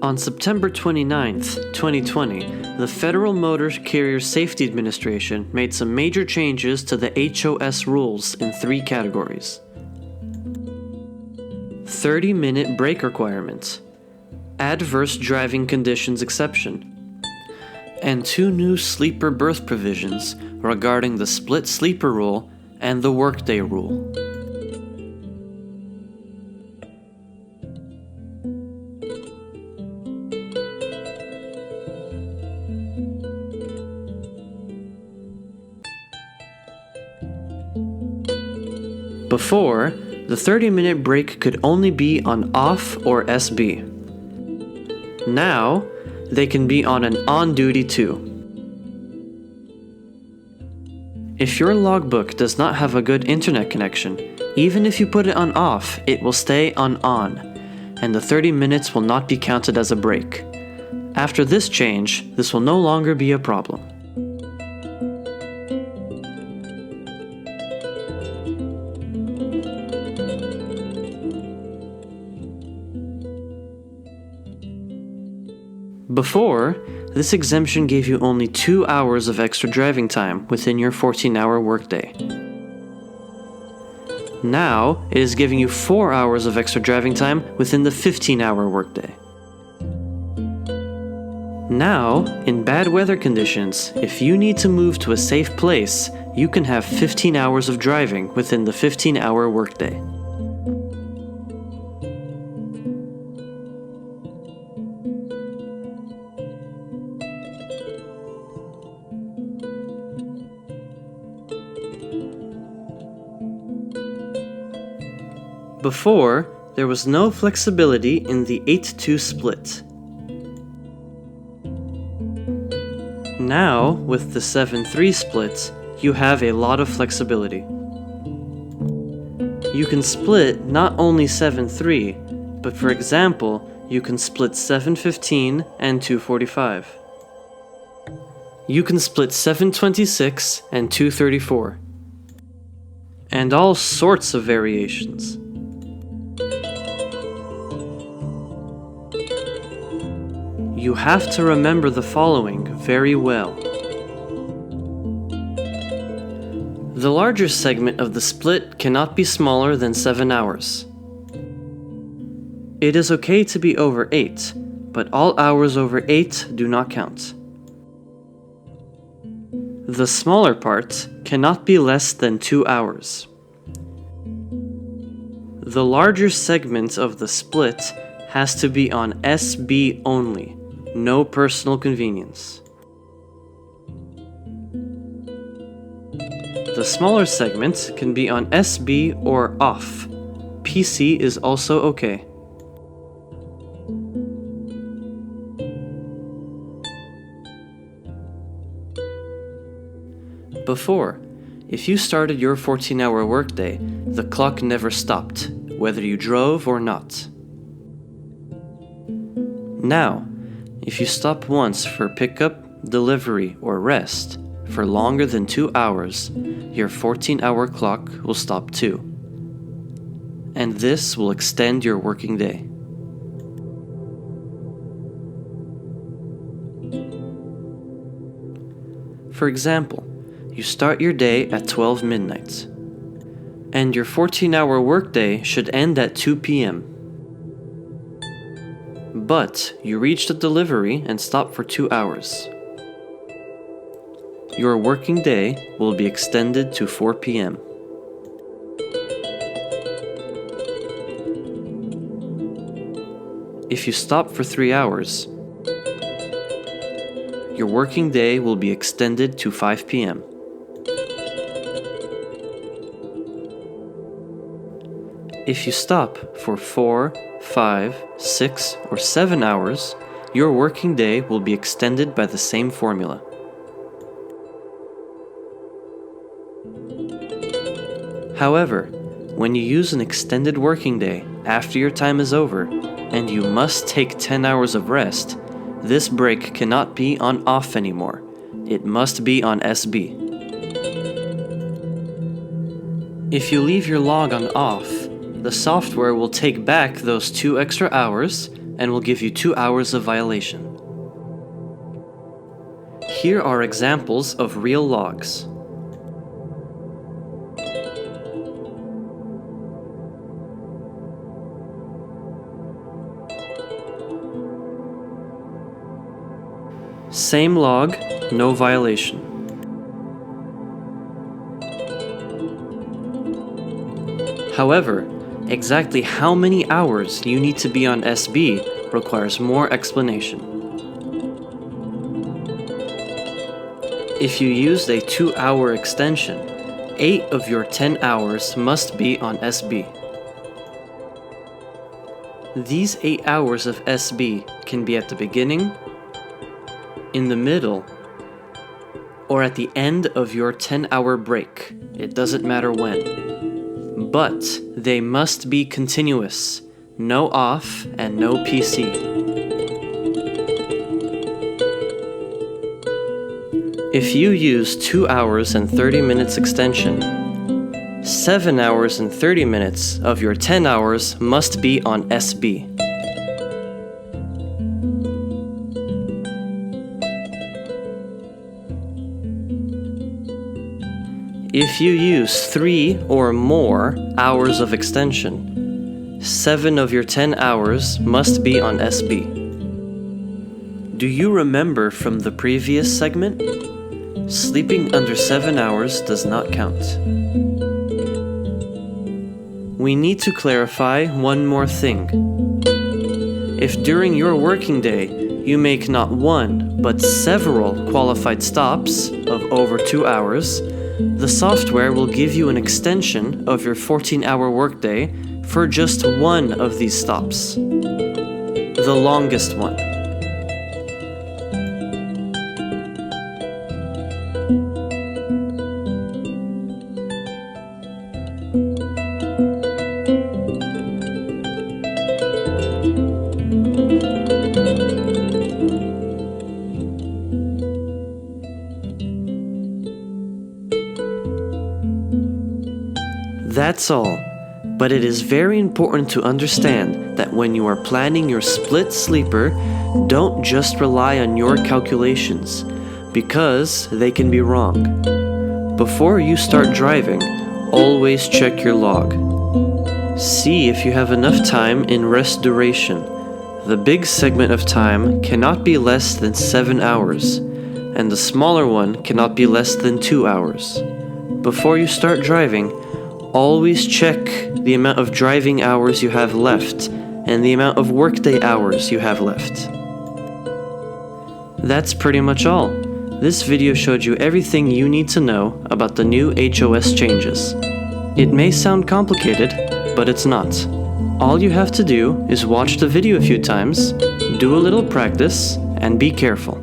On September 29th, 2020, the Federal Motor Carrier Safety Administration made some major changes to the HOS rules in 3 categories. 30-minute break requirement, adverse driving conditions exception, and 2 new sleeper berth provisions regarding the split sleeper rule and the workday rule. Before, the 30-minute break could only be on off or SB. Now, they can be on an on-duty too. If your logbook does not have a good internet connection, even if you put it on off, it will stay on, and the 30 minutes will not be counted as a break. After this change, this will no longer be a problem. Before, this exemption gave you only 2 hours of extra driving time within your 14-hour workday. Now, it is giving you 4 hours of extra driving time within the 15-hour workday. Now, in bad weather conditions, if you need to move to a safe place, you can have 15 hours of driving within the 15-hour workday. Before, there was no flexibility in the 8-2 split. Now, with the 7-3 split, you have a lot of flexibility. You can split not only 7-3, but for example, you can split 7-15 and 2-45. You can split 7-26 and 2-34. And all sorts of variations. You have to remember the following very well. The larger segment of the split cannot be smaller than 7 hours. It is okay to be over 8, but all hours over 8 do not count. The smaller part cannot be less than 2 hours. The larger segment of the split has to be on SB only. No personal convenience. The smaller segment can be on SB or off. PC is also okay. Before, if you started your 14-hour workday, the clock never stopped, whether you drove or not. Now, if you stop once for pickup, delivery, or rest for longer than 2 hours, your 14-hour clock will stop too. And this will extend your working day. For example, you start your day at 12 midnight, and your 14-hour workday should end at 2 p.m. But you reach the delivery and stop for 2 hours. Your working day will be extended to 4 p.m. If you stop for 3 hours, your working day will be extended to 5 p.m. If you stop for 4, 5, 6, or 7 hours, your working day will be extended by the same formula. However, when you use an extended working day after your time is over, and you must take 10 hours of rest, this break cannot be on off anymore. It must be on SB. If you leave your log on off, the software will take back those 2 extra hours and will give you 2 hours of violation. Here are examples of real logs. Same log, no violation. However, exactly how many hours you need to be on SB requires more explanation. If you used a 2-hour extension, 8 of your 10 hours must be on SB. These 8 hours of SB can be at the beginning, in the middle, or at the end of your 10-hour break. It doesn't matter when. But they must be continuous, no off and no PC. If you use 2 hours and 30 minutes extension, 7 hours and 30 minutes of your 10 hours must be on SB. If you use 3 or more hours of extension, 7 of your 10 hours must be on SB. Do you remember from the previous segment? Sleeping under 7 hours does not count. We need to clarify one more thing. If during your working day you make not one, but several qualified stops of over 2 hours, the software will give you an extension of your 14-hour workday for just one of these stops, the longest one. That's all, but it is very important to understand that when you are planning your split sleeper, don't just rely on your calculations, because they can be wrong. Before you start driving, always check your log. See if you have enough time in rest duration. The big segment of time cannot be less than 7 hours, and the smaller one cannot be less than 2 hours. Before you start driving, always check the amount of driving hours you have left and the amount of workday hours you have left. That's pretty much all. This video showed you everything you need to know about the new HOS changes. It may sound complicated, but it's not. All you have to do is watch the video a few times, do a little practice, and be careful.